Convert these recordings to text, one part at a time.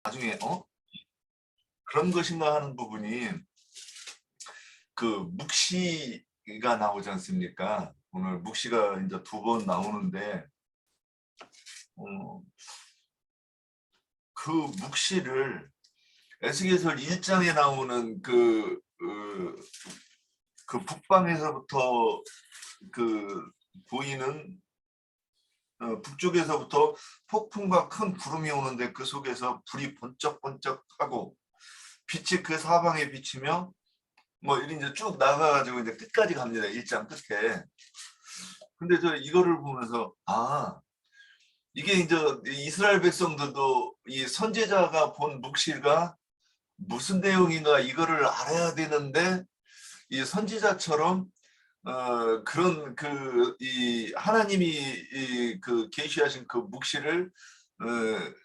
나중에 그런 것인가 하는 부분이 그 묵시가 나오지 않습니까? 오늘 묵시가 이제 2번 나오는데 그 묵시를 에스겔서 1장에 나오는 그 북방에서부터 그 보이는 북쪽에서부터 폭풍과 큰 구름이 오는데 그 속에서 불이 번쩍번쩍하고 빛이 그 사방에 비치며 뭐 이제 쭉 나가가지고 이제 끝까지 갑니다. 1장 끝에. 근데 저 이거를 보면서 이게 이제 이스라엘 백성들도 이 선지자가 본 묵시가 무슨 내용인가 이거를 알아야 되는데 이 선지자처럼 그런 이 하나님이 그 계시하신 그 묵시를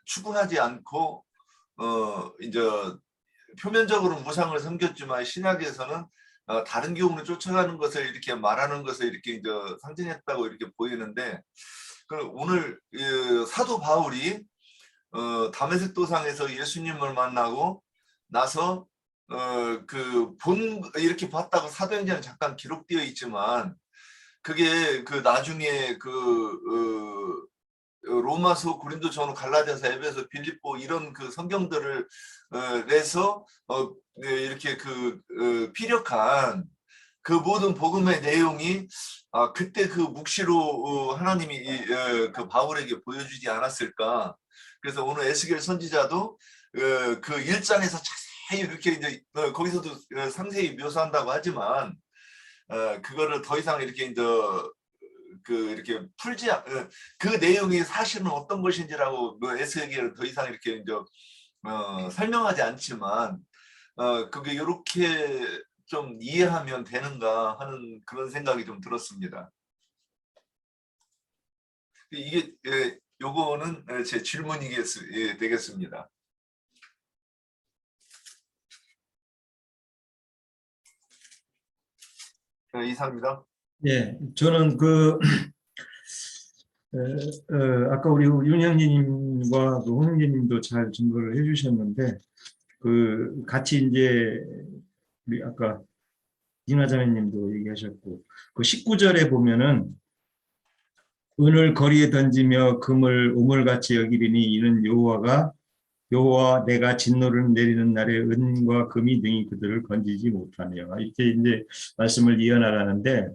추구하지 않고 이제 표면적으로 무상을 섬겼지만 신약에서는 다른 교훈을 쫓아가는 것을 이렇게 말하는 것을 이렇게 이제 상징했다고 이렇게 보이는데 오늘 사도 바울이 다메섹 도상에서 예수님을 만나고 나서 이렇게 봤다고 사도행전에 잠깐 기록되어 있지만 그게 나중에 로마서, 고린도전서, 갈라디아서, 에베소, 빌립보 이런 그 성경들을 내서 이렇게 피력한 그 모든 복음의 내용이 그때 그 묵시로 하나님이 그 바울에게 보여주지 않았을까. 그래서 오늘 에스겔 선지자도 그 1장에서 자세히 이렇게 이제 거기서도 상세히 묘사한다고 하지만 그거를 더 이상 이렇게 이제 이렇게 풀지 그 내용이 사실은 어떤 것인지라고 에스겔을 더 이상 이렇게 이제 설명하지 않지만 그게 이렇게 좀 이해하면 되는가 하는 그런 생각이 좀 들었습니다. 이게 요거는 제 질문이 되겠습니다. 이상입니다. 예, 저는 아까 우리 윤형님과 홍형님도 잘 증거를 해주셨는데 같이 이제 우리 아까 이나자매님도 얘기하셨고 그 19절에 보면은 은을 거리에 던지며 금을 우물같이 여기리니 이는 여호와 내가 진노를 내리는 날에 은과 금이 등이 그들을 건지지 못하며 이렇게 이제 말씀을 이어나가는데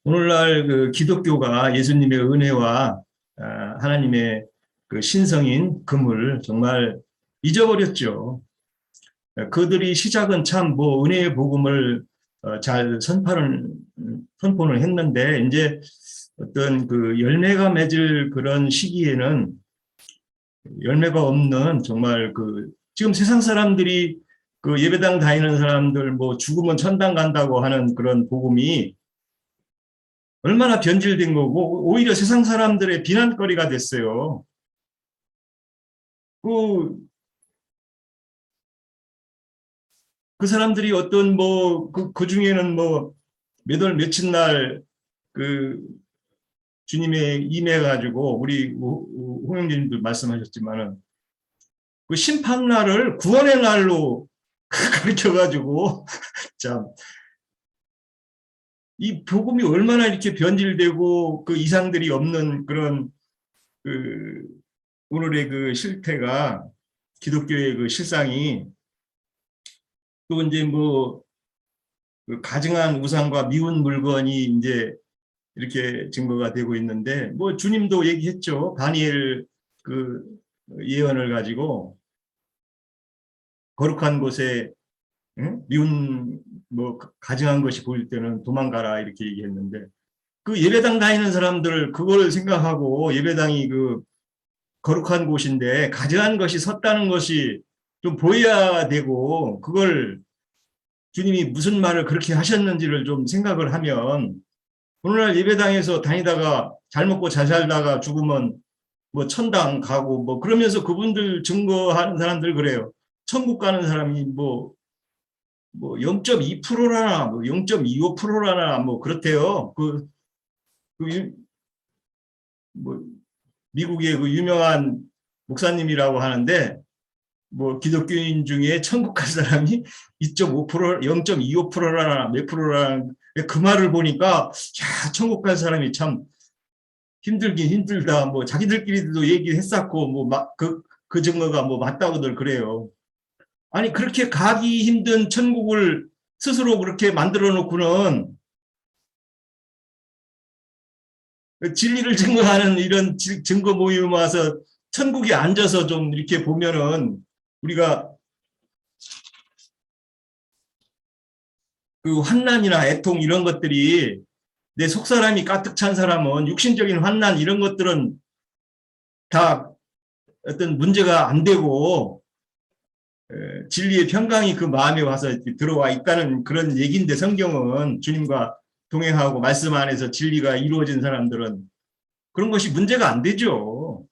오늘날 그 기독교가 예수님의 은혜와 하나님의 그 신성인 금을 정말 잊어버렸죠. 그들이 시작은 참 은혜의 복음을 잘 선포를 했는데 이제 어떤 그 열매가 맺을 그런 시기에는 열매가 없는 정말 지금 세상 사람들이 그 예배당 다니는 사람들 죽으면 천당 간다고 하는 그런 복음이 얼마나 변질된 거고 오히려 세상 사람들의 비난거리가 됐어요. 그 사람들이 어떤 그 중에는 몇 월 며칠 날 주님의 임해가지고 우리 홍영진님도 말씀하셨지만은 그 심판날을 구원의 날로 가르쳐가지고 참 이 복음이 얼마나 이렇게 변질되고 그 이상들이 없는 그런 오늘의 그 실태가 기독교의 그 실상이 또 이제 그 가증한 우상과 미운 물건이 이제 이렇게 증거가 되고 있는데 주님도 얘기했죠. 다니엘 그 예언을 가지고 거룩한 곳에 미운 가증한 것이 보일 때는 도망가라 이렇게 얘기했는데 그 예배당 다니는 사람들 그걸 생각하고 예배당이 그 거룩한 곳인데 가증한 것이 섰다는 것이 좀 보여야 되고 그걸 주님이 무슨 말을 그렇게 하셨는지를 좀 생각을 하면 오늘날 예배당에서 다니다가 잘 먹고 잘 살다가 죽으면 천당 가고 그러면서 그분들 증거하는 사람들 그래요. 천국 가는 사람이 0.2%라나 0.25%라나 그렇대요. 미국의 그 유명한 목사님이라고 하는데 뭐 기독교인 중에 천국 갈 사람이 2.5%, 0.25%나 몇 프로라는 그 말을 보니까 야, 천국 갈 사람이 참 힘들긴 힘들다. 뭐 자기들끼리도 얘기했었고 뭐 그 증거가 뭐 맞다고들 그래요. 아니 그렇게 가기 힘든 천국을 스스로 그렇게 만들어 놓고는 진리를 증거하는 이런 증거 모임 와서 천국에 앉아서 좀 이렇게 보면은 우리가 그 환난이나 애통 이런 것들이 내 속사람이 가득 찬 사람은 육신적인 환난 이런 것들은 다 어떤 문제가 안 되고 진리의 평강이 그 마음에 와서 들어와 있다는 그런 얘기인데 성경은 주님과 동행하고 말씀 안에서 진리가 이루어진 사람들은 그런 것이 문제가 안 되죠.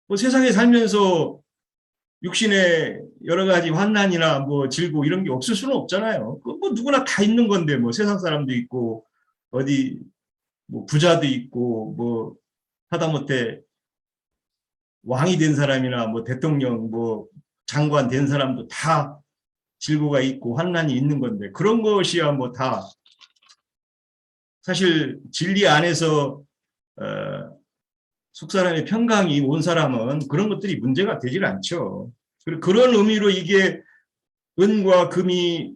뭐 세상에 살면서 육신의 여러 가지 환난이나 뭐 질고 이런 게 없을 수는 없잖아요. 뭐 누구나 다 있는 건데 뭐 세상 사람도 있고 어디 뭐 부자도 있고 뭐 하다못해 왕이 된 사람이나 뭐 대통령 뭐 장관 된 사람도 다 질고가 있고 환난이 있는 건데 그런 것이야 뭐 다 사실 진리 안에서 속사람의 평강이 온 사람은 그런 것들이 문제가 되질 않죠. 그런 의미로 이게 은과 금이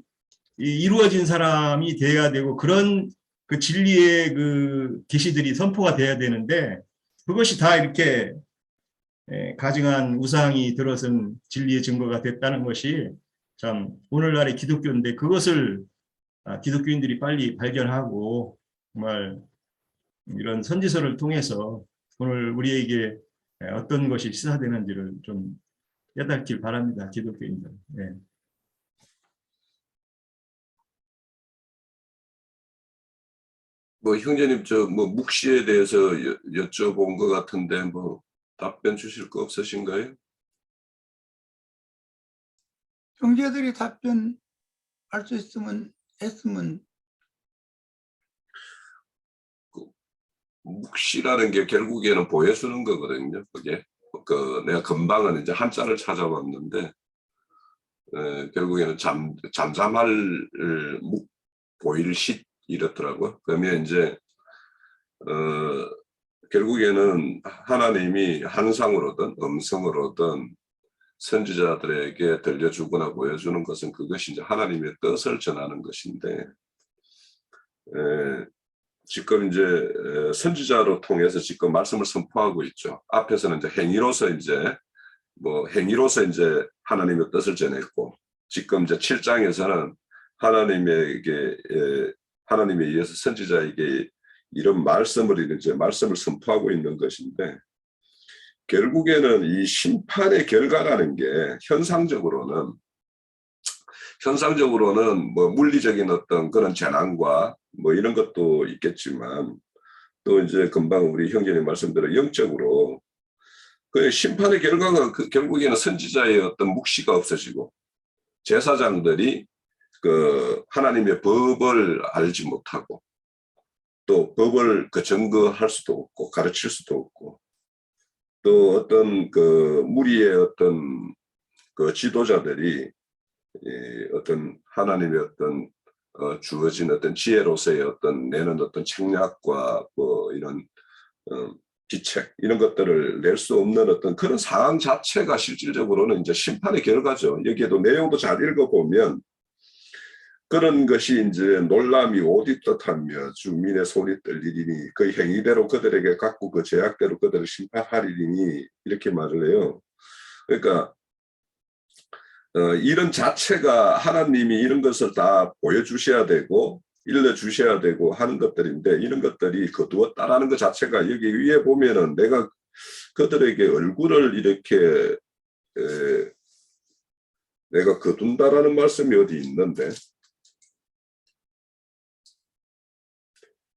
이루어진 사람이 돼야 되고 그런 그 진리의 그 계시들이 선포가 돼야 되는데 그것이 다 이렇게 가증한 우상이 들어선 진리의 증거가 됐다는 것이 참 오늘날의 기독교인데 그것을 기독교인들이 빨리 발견하고 정말 이런 선지서를 통해서 오늘 우리에게 어떤 것이 시사되는지를 좀 깨닫길 바랍니다. 기독교인들. 네. 뭐 형제님 저 뭐 묵시에 대해서 여쭤본 것 같은데 뭐 답변 주실 거 없으신가요? 형제들이 답변할 수 있으면 했으면. 묵시라는 게 결국에는 보여주는 거거든요. 그게 내가 금방은 이제 한자를 찾아봤는데 결국에는 잠잠할 묵 보일 시 이렇더라고요. 그러면 이제 결국에는 하나님이 한상으로든 음성으로든 선지자들에게 들려주거나 보여주는 것은 그것이 이제 하나님의 뜻을 전하는 것인데 지금 이제 선지자로 통해서 지금 말씀을 선포하고 있죠. 앞에서는 이제 행위로서 이제 하나님의 뜻을 전했고 지금 이제 7장에서는 하나님에 의해서 선지자에게 이런 말씀을 선포하고 있는 것인데 결국에는 이 심판의 결과라는 게 현상적으로는 뭐 물리적인 어떤 그런 재난과 뭐 이런 것도 있겠지만 또 이제 금방 우리 형제님 말씀대로 영적으로 그 심판의 결과가 결국에는 선지자의 어떤 묵시가 없어지고 제사장들이 그 하나님의 법을 알지 못하고 또 법을 증거할 수도 없고 가르칠 수도 없고 또 어떤 그 무리의 어떤 그 지도자들이 어떤 하나님의 어떤 주어진 어떤 지혜로서의 어떤 내는 어떤 책략과 뭐 이런 비책 이런 것들을 낼 수 없는 어떤 그런 상황 자체가 실질적으로는 이제 심판의 결과죠. 여기에도 내용도 잘 읽어보면 그런 것이 이제 놀람이 오디 뜻하며 주민의 손이 떨리리니 그 행위대로 그들에게 갖고 그 죄악대로 그들을 심판하리니 이렇게 말을 해요. 그러니까 이런 자체가 하나님이 이런 것을 다 보여주셔야 되고 일러주셔야 되고 하는 것들인데 이런 것들이 거두었다라는 것 자체가 여기 위에 보면은 내가 그들에게 얼굴을 이렇게 내가 거둔다라는 말씀이 어디 있는데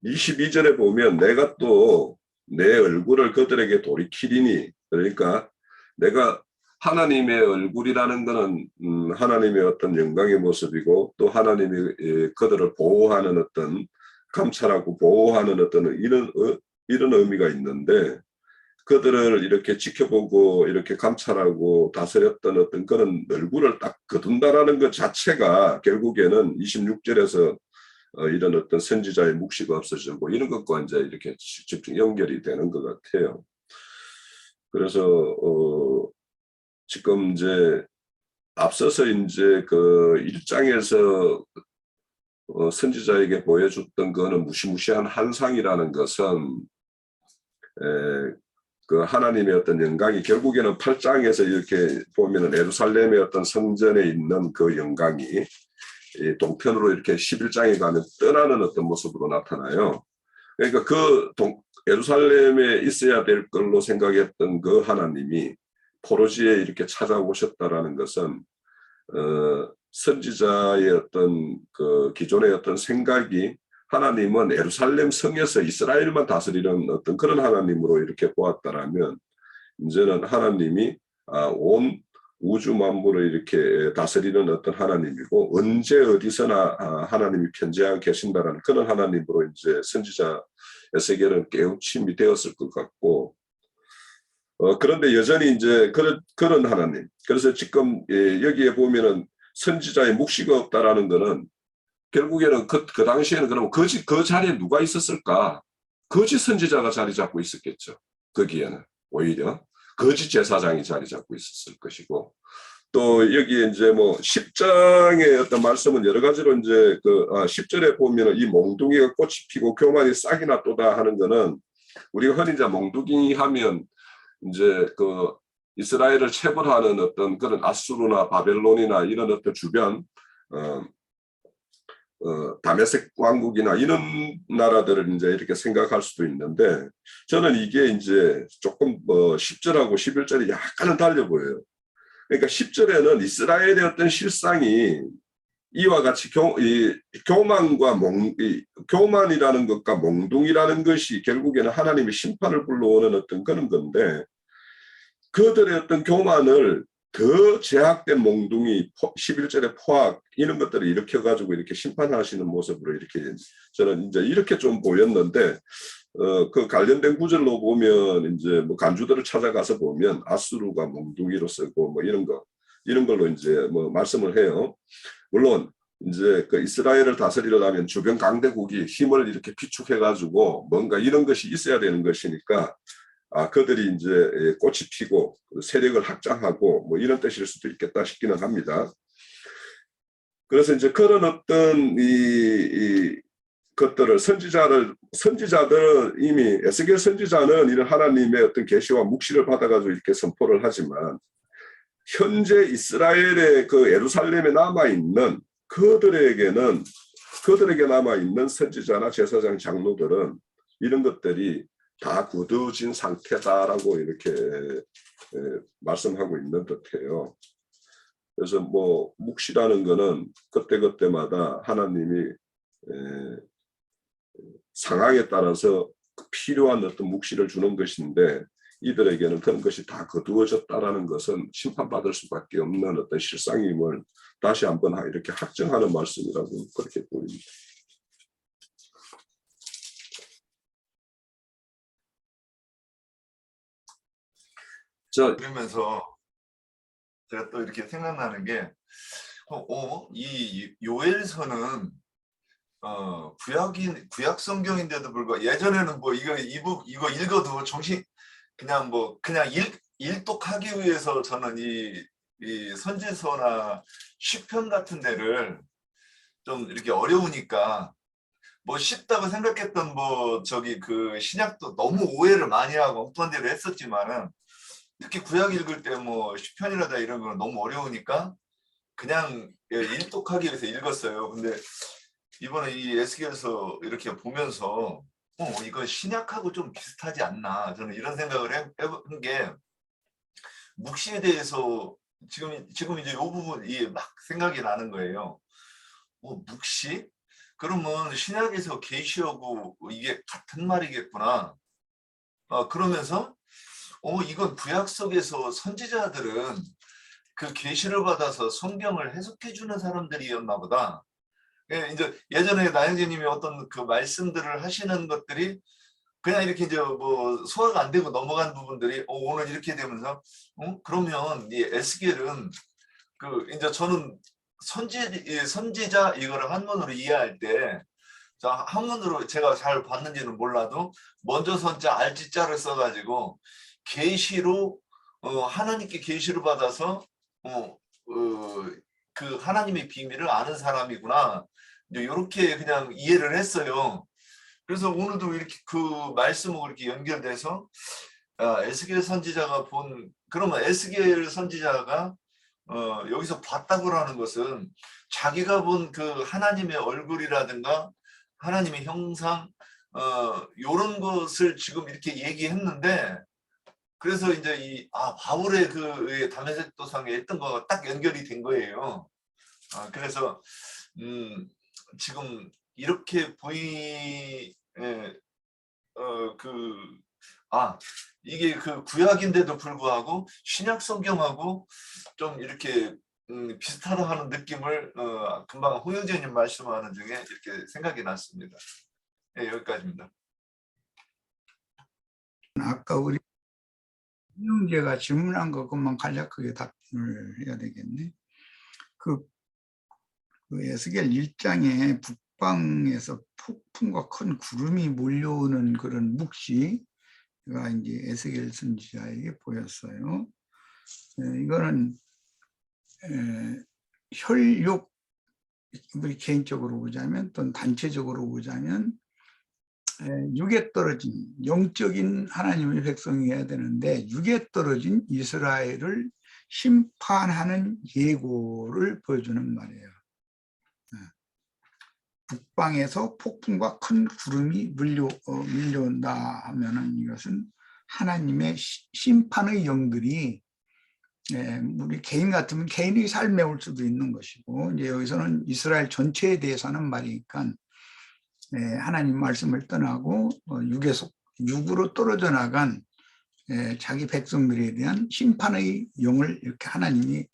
22절에 보면 내가 또 내 얼굴을 그들에게 돌이키리니 그러니까 내가 하나님의 얼굴이라는 것은 하나님의 어떤 영광의 모습이고 또 하나님이 그들을 보호하는 어떤 감찰하고 보호하는 어떤 이런 의미가 있는데 그들을 이렇게 지켜보고 이렇게 감찰하고 다스렸던 어떤 그런 얼굴을 딱 거둔다라는 것 자체가 결국에는 26절에서 이런 어떤 선지자의 묵시가 없어지고 이런 것과 이제 이렇게 직접 연결이 되는 것 같아요. 그래서 지금 이제 앞서서 이제 그 1장에서 선지자에게 보여줬던 거는 무시무시한 환상이라는 것은 그 하나님의 어떤 영광이 결국에는 8장에서 이렇게 보면은 예루살렘의 어떤 성전에 있는 그 영광이 동편으로 이렇게 11장에 가면 떠나는 어떤 모습으로 나타나요. 그러니까 그 예루살렘에 있어야 될 걸로 생각했던 그 하나님이 포로지에 이렇게 찾아오셨다라는 것은 선지자의 어떤 그 기존의 어떤 생각이 하나님은 예루살렘 성에서 이스라엘만 다스리는 어떤 그런 하나님으로 이렇게 보았다라면 이제는 하나님이 온 우주 만물을 이렇게 다스리는 어떤 하나님이고 언제 어디서나 하나님이 편재하고 계신다라는 그런 하나님으로 이제 선지자 에스겔은 깨우침이 되었을 것 같고 그런데 여전히 이제 그런 하나님. 그래서 지금 여기에 보면은 선지자의 묵시가 없다라는 거는 결국에는 그 당시에는 그러면 그 자리에 누가 있었을까? 거짓 선지자가 자리 잡고 있었겠죠. 거기에는 오히려 거짓 제사장이 자리 잡고 있었을 것이고 또 여기에 이제 뭐 10장의 어떤 말씀은 여러 가지로 이제 그 10절에 보면은 이 몽둥이가 꽃이 피고 교만이 싹이 났도다 하는 거는 우리가 흔히 이제 몽둥이 하면 이제 그 이스라엘을 체벌하는 어떤 그런 아수르나 바벨론이나 이런 어떤 주변 다메섹 왕국이나 이런 나라들을 이제 이렇게 생각할 수도 있는데 저는 이게 이제 조금 10절하고 11절이 약간은 달려 보여요. 그러니까 10절에는 이스라엘의 어떤 실상이 이와 같이 교만과 교만이라는 것과 몽둥이라는 것이 결국에는 하나님의 심판을 불러오는 어떤 그런 건데 그들의 어떤 교만을 더 제약된 몽둥이 11절의 포악 이런 것들을 일으켜가지고 이렇게 심판하시는 모습으로 이렇게 저는 이제 이렇게 좀 보였는데 그 관련된 구절로 보면 이제 뭐 간주들을 찾아가서 보면 아수르가 몽둥이로 쓰고 뭐 이런 걸로 이제 뭐 말씀을 해요. 물론 이제 그 이스라엘을 다스리려면 주변 강대국이 힘을 이렇게 비축해가지고 뭔가 이런 것이 있어야 되는 것이니까 그들이 이제 꽃이 피고 세력을 확장하고 뭐 이런 뜻일 수도 있겠다 싶기는 합니다. 그래서 이제 그런 어떤 것들을 선지자들은 이미 에스겔 선지자는 이런 하나님의 어떤 계시와 묵시를 받아가지고 이렇게 선포를 하지만 현재 이스라엘의 그 예루살렘에 남아있는 그들에게 남아있는 선지자나 제사장 장로들은 이런 것들이 다 굳어진 상태다라고 이렇게 말씀하고 있는 듯해요. 그래서 뭐 묵시라는 거는 그때그때마다 하나님이 상황에 따라서 필요한 어떤 묵시를 주는 것인데 이들에게는 그런 것이 다 거두어졌다라는 것은 심판받을 수밖에 없는 어떤 실상임을 다시 한번 이렇게 확정하는 말씀이라고 그렇게 보입니다. 그러면서 제가 또 이렇게 생각나는 게 이 요엘서는 구약 성경인데도 불구하고 예전에는 뭐 이거 읽어도 정신 그냥 일독하기 위해서 저는 이 선지서나 시편 같은 데를 좀 이렇게 어려우니까 뭐 쉽다고 생각했던 그 신약도 너무 오해를 많이 하고 엉뚱한 데로 했었지만은 특히 구약 읽을 때 뭐 시편이라다 이런 거는 너무 어려우니까 그냥 일독하기 위해서 읽었어요. 근데 이번에 이 에스겔서 이렇게 보면서 이건 신약하고 좀 비슷하지 않나 저는 이런 생각을 해본 게 묵시에 대해서 지금 이제 이 부분이 막 생각이 나는 거예요. 묵시? 그러면 신약에서 계시하고 이게 같은 말이겠구나. 그러면서 이건 구약 속에서 선지자들은 그 계시를 받아서 성경을 해석해 주는 사람들이었나 보다. 이제 예전에 나영재님이 어떤 그 말씀들을 하시는 것들이 그냥 이렇게 이제 뭐 소화가 안 되고 넘어간 부분들이 오늘 이렇게 되면서 그러면 이 에스겔은 그 이제 저는 선지자 이거를 한문으로 이해할 때 자, 한문으로 제가 잘 봤는지는 몰라도 먼저 선자 알지자를 써가지고 계시로 하나님께 계시를 받아서 그 하나님의 비밀을 아는 사람이구나 이제 이렇게 그냥 이해를 했어요. 그래서 오늘도 이렇게 그 말씀하고 이렇게 연결돼서 에스겔 선지자가 그러면 에스겔 선지자가 여기서 봤다고라는 것은 자기가 본 그 하나님의 얼굴이라든가 하나님의 형상 이런 것을 지금 이렇게 얘기했는데 그래서 이제 바울의 그 다메섹 도상에 했던 거가 딱 연결이 된 거예요. 그래서 지금 이렇게 이게 그 구약인데도 불구하고 신약 성경하고 좀 이렇게 비슷하다 하는 느낌을 금방 홍영재님 말씀하는 중에 이렇게 생각이 났습니다. 네, 여기까지입니다. 아까 우리 형제가 질문한 것만 간략하게 답변을 해야 되겠네. 그 에스겔 1장에 북방에서 폭풍과 큰 구름이 몰려오는 그런 묵시가 이제 에스겔 선지자에게 보였어요. 이거는 혈육, 우리 개인적으로 보자면 또는 단체적으로 보자면 육에 떨어진 영적인 하나님의 백성이어야 되는데 육에 떨어진 이스라엘을 심판하는 예고를 보여주는 말이에요. 북방에서 폭풍과 큰 구름이 밀려온다 하면은 이것은 하나님의 심판의 영들이 우리 개인 같으면 개인의 삶에 올 수도 있는 것이고 이제 여기서는 이스라엘 전체에 대해서 하는 말이니까 하나님 말씀을 떠나고 육으로 떨어져 나간 자기 백성들에 대한 심판의 영을 이렇게 하나님이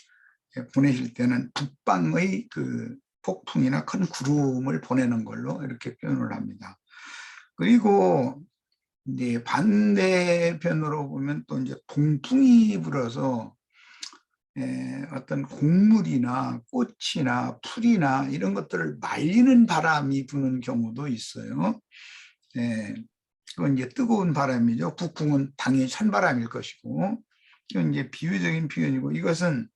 보내실 때는 북방의 그 폭풍이나 큰 구름을 보내는 걸로 이렇게 표현을 합니다. 그리고 이제 반대편으로 보면 또 이제 동풍이 불어서 어떤 곡물이나 꽃이나 풀이나 이런 것들을 말리는 바람이 부는 경우도 있어요. 그건 이제 뜨거운 바람이죠. 북풍은 당연히 찬바람일 것이고, 이건 이제 비유적인 표현이고, 이것은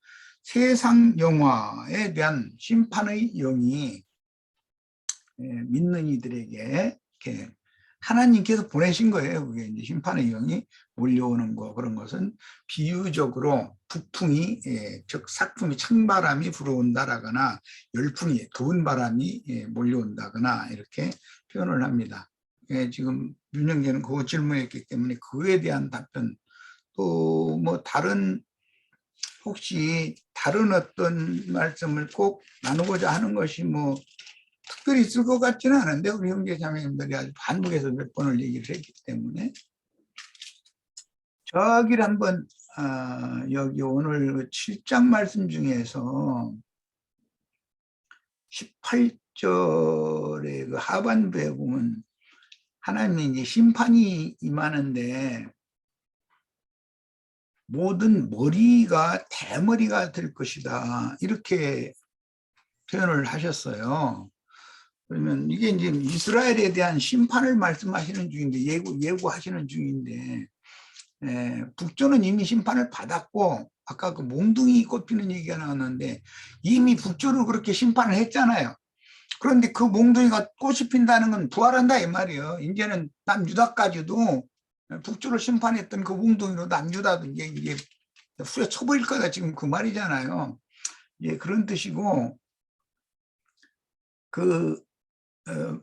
세상 영화에 대한 심판의 영이 믿는 이들에게 이렇게 하나님께서 보내신 거예요. 그게 이제 심판의 영이 몰려오는 거, 그런 것은 비유적으로 북풍이 즉 삭풍이 찬바람이 불어온다라거나 열풍이 더운 바람이 몰려온다거나 이렇게 표현을 합니다. 지금 윤영재는 그거 질문했기 때문에 그에 대한 답변, 또 뭐 혹시 다른 어떤 말씀을 꼭 나누고자 하는 것이 뭐 특별히 있을 것 같지는 않은데 우리 형제 자매님들이 아주 반복해서 몇 번을 얘기를 했기 때문에 저기를 한번 여기 오늘 7장 말씀 중에서 18절의 그 하반부에 보면 하나님이 이제 심판이 임하는데 모든 머리가 대머리가 될 것이다 이렇게 표현을 하셨어요. 그러면 이게 이제 이스라엘에 대한 심판을 말씀하시는 중인데 예고하시는 중인데 북조는 이미 심판을 받았고 아까 그 몽둥이 꽃피는 얘기가 나왔는데 이미 북조를 그렇게 심판을 했잖아요. 그런데 그 몽둥이가 꽃이 핀다는 건 부활한다 이 말이에요. 이제는 남유다까지도 북조를 심판했던 그 몽둥이로 남유다도 이제 후에 쳐버릴 거다 지금 그 말이잖아요. 예, 그런 뜻이고 그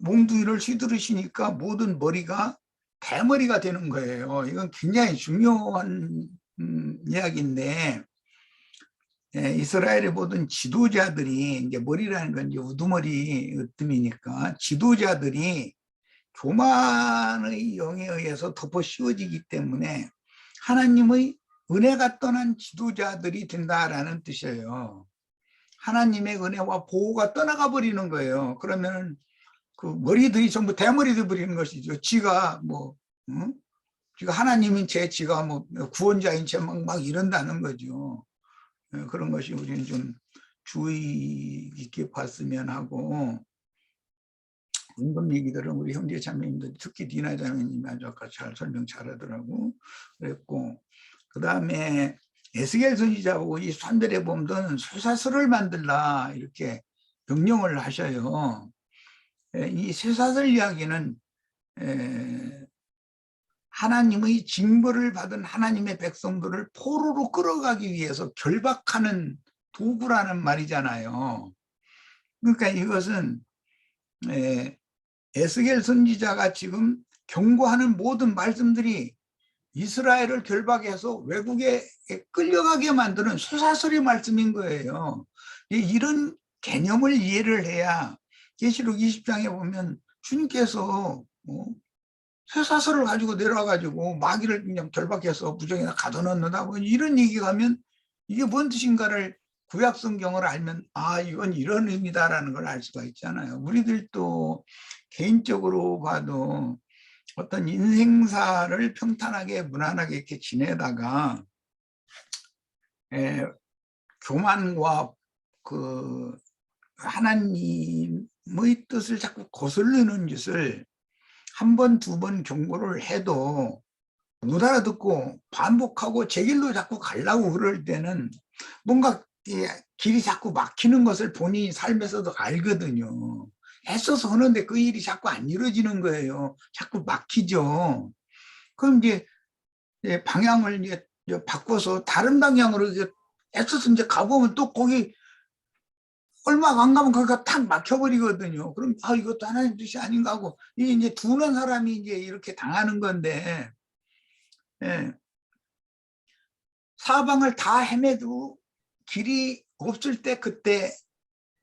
몽둥이를 휘두르시니까 모든 머리가 대머리가 되는 거예요. 이건 굉장히 중요한 이야기인데 이스라엘의 모든 지도자들이 이제 머리라는 건 이제 우두머리 으뜸이니까 지도자들이 교만의 영에 의해서 덮어 씌워지기 때문에 하나님의 은혜가 떠난 지도자들이 된다라는 뜻이에요. 하나님의 은혜와 보호가 떠나가 버리는 거예요. 그러면 그 머리들이 전부 대머리들 버리는 것이죠. 지가 뭐 응? 지금 하나님인 채 지가 뭐 구원자인 채 막 이런다는 거죠. 그런 것이 우리는 좀 주의 깊게 봤으면 하고, 임금 얘기들은 우리 형제 자매님들, 특히 디나 자매님이 아주 아까 잘 설명 잘하더라고. 그랬고, 그 다음에 에스겔 선지자하고 이 산베레봄은 쇠사슬을 만들라 이렇게 명령을 하셔요. 이 쇠사슬 이야기는 하나님의 징벌을 받은 하나님의 백성들을 포로로 끌어가기 위해서 결박하는 도구라는 말이잖아요. 그러니까 이것은 에스겔 선지자가 지금 경고하는 모든 말씀들이 이스라엘을 결박해서 외국에 끌려가게 만드는 쇠사슬의 말씀인 거예요. 이런 개념을 이해를 해야 계시록 20장에 보면 주님께서 쇠사슬을 가지고 내려와가지고 마귀를 그냥 결박해서 부정에다 가둬놓는다고 이런 얘기가 하면 이게 뭔 뜻인가를 구약 성경을 알면 아 이건 이런 의미다라는 걸 알 수가 있잖아요. 우리들도 개인적으로 봐도 어떤 인생사를 평탄하게 무난하게 이렇게 지내다가 교만과 그 하나님의 뜻을 자꾸 거슬리는 짓을 한 번, 두 번 경고를 해도 못 알아듣고 반복하고 제 길로 자꾸 가려고 그럴 때는 뭔가 길이 자꾸 막히는 것을 본인이 삶에서도 알거든요. 애써서 하는데 그 일이 자꾸 안 이루어지는 거예요. 자꾸 막히죠. 그럼 이제 방향을 이제 바꿔서 다른 방향으로 애써서 이제 가보면 또 거기 얼마 안 가면 거기가 탁 막혀버리거든요. 그럼 아 이것도 하나님 뜻이 아닌가 하고 이제 둔한 사람이 이제 이렇게 당하는 건데 사방을 다 헤매도 길이 없을 때 그때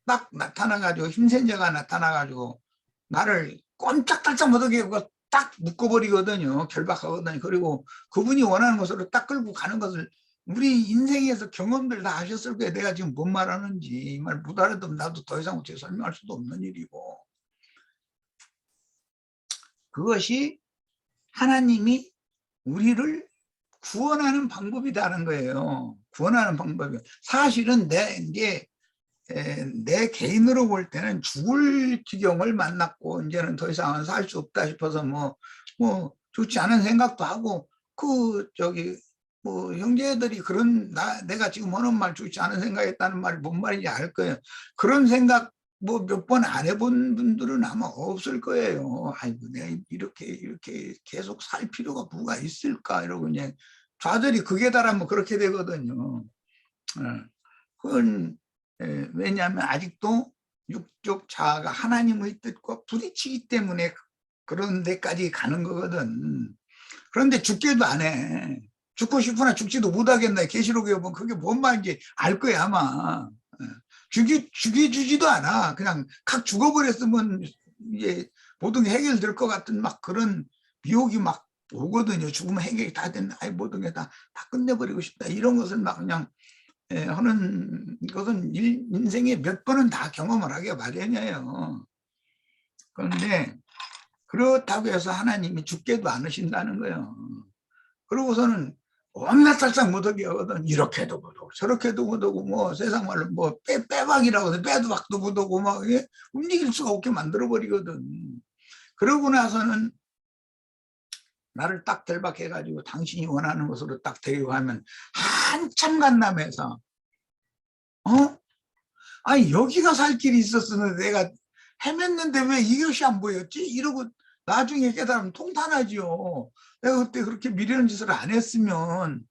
딱 나타나가지고 힘센 자가 나타나가지고 나를 꼼짝달싹 못하게 하고 딱 묶어버리거든요. 결박하거든요. 그리고 그분이 원하는 곳으로 딱 끌고 가는 것을 우리 인생에서 경험들 다 하셨을 거예요. 내가 지금 뭔 말하는지 이 말 못 알아듣으면 나도 더 이상 어떻게 설명할 수도 없는 일이고 그것이 하나님이 우리를 구원하는 방법이라는 거예요. 구원하는 방법이 사실은 내 개인으로 볼 때는 죽을 지경을 만났고 이제는 더 이상은 살 수 없다 싶어서 뭐 좋지 않은 생각도 하고 형제들이 그런 내가 지금 하는 말 좋지 않은 생각했다는 말이 뭔 말인지 알 거예요. 그런 생각 뭐 몇 번 안 해본 분들은 아마 없을 거예요. 아이고 내가 이렇게 계속 살 필요가 뭐가 있을까 이러고 그냥 좌절이 극에 달하면 그렇게 되거든요. 그건 왜냐하면 아직도 육적 자아가 하나님의 뜻과 부딪히기 때문에 그런 데까지 가는 거거든. 그런데 죽게도 안 해. 죽고 싶으나 죽지도 못하겠나. 계시록에 보면 그게 뭔 말인지 알 거야 아마. 죽여주지도 않아. 그냥 각 죽어버렸으면 이제 모든 게 해결될 것 같은 막 그런 미혹이 막 오거든요. 죽으면 해결이 다 된다. 모든 게 다 끝내버리고 싶다. 이런 것을 막 그냥 하는 것은 인생에 몇 번은 다 경험을 하게 마련이에요. 그런데 그렇다고 해서 하나님이 죽게도 않으신다는 거예요. 그러고서는 온갖 살짝 못하게 하거든. 이렇게도 못하고 저렇게도 못하고 뭐 세상 말로 뭐 빼박이라고 해서 빼도 박도 못하고 막 움직일 수가 없게 만들어 버리거든. 그러고 나서는 나를 딱 결박해가지고 당신이 원하는 것으로 딱 데려가면 한참 간다면서 아니 여기가 살 길이 있었는데 내가 헤맸는데 왜 이것이 안 보였지? 이러고 나중에 깨달으면 통탄하지요. 내가 그때 그렇게 미련한 짓을 안 했으면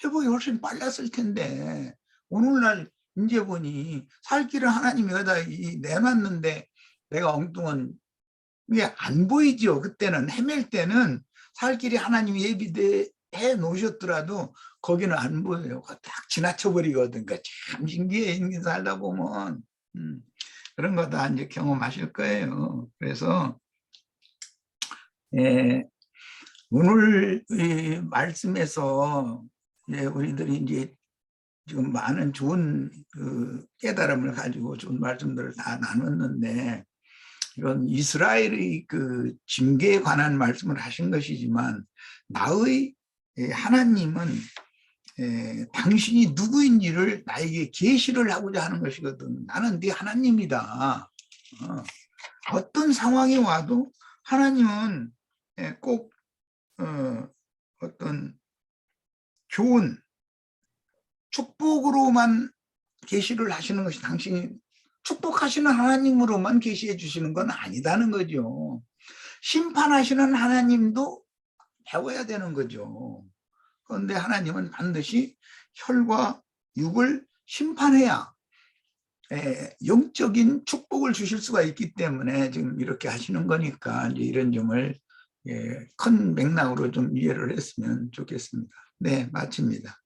회복이 훨씬 빨랐을 텐데 오늘날 이제 보니 살 길을 하나님이 여기다 내놨는데 내가 엉뚱한 이게 안 보이죠. 그때는 헤맬 때는 살 길이 하나님이 예비해 놓으셨더라도 거기는 안 보여요. 딱 지나쳐 버리거든. 그러니까 참 신기해. 인생 살다 보면 그런 거 다 이제 경험하실 거예요. 그래서 오늘 이 말씀에서 우리들이 이제 지금 많은 좋은 깨달음을 가지고 좋은 말씀들을 다 나눴는데 이건 이스라엘의 그 징계에 관한 말씀을 하신 것이지만 나의 하나님은 당신이 누구인지를 나에게 계시를 하고자 하는 것이거든. 나는 네 하나님이다. 어떤 상황이 와도 하나님은 꼭 어떤 좋은 축복으로만 계시를 하시는 것이, 당신이 축복하시는 하나님으로만 계시해 주시는 건 아니다는 거죠. 심판하시는 하나님도 배워야 되는 거죠. 그런데 하나님은 반드시 혈과 육을 심판해야 영적인 축복을 주실 수가 있기 때문에 지금 이렇게 하시는 거니까 이제 이런 점을 큰 맥락으로 좀 이해를 했으면 좋겠습니다. 네, 마칩니다.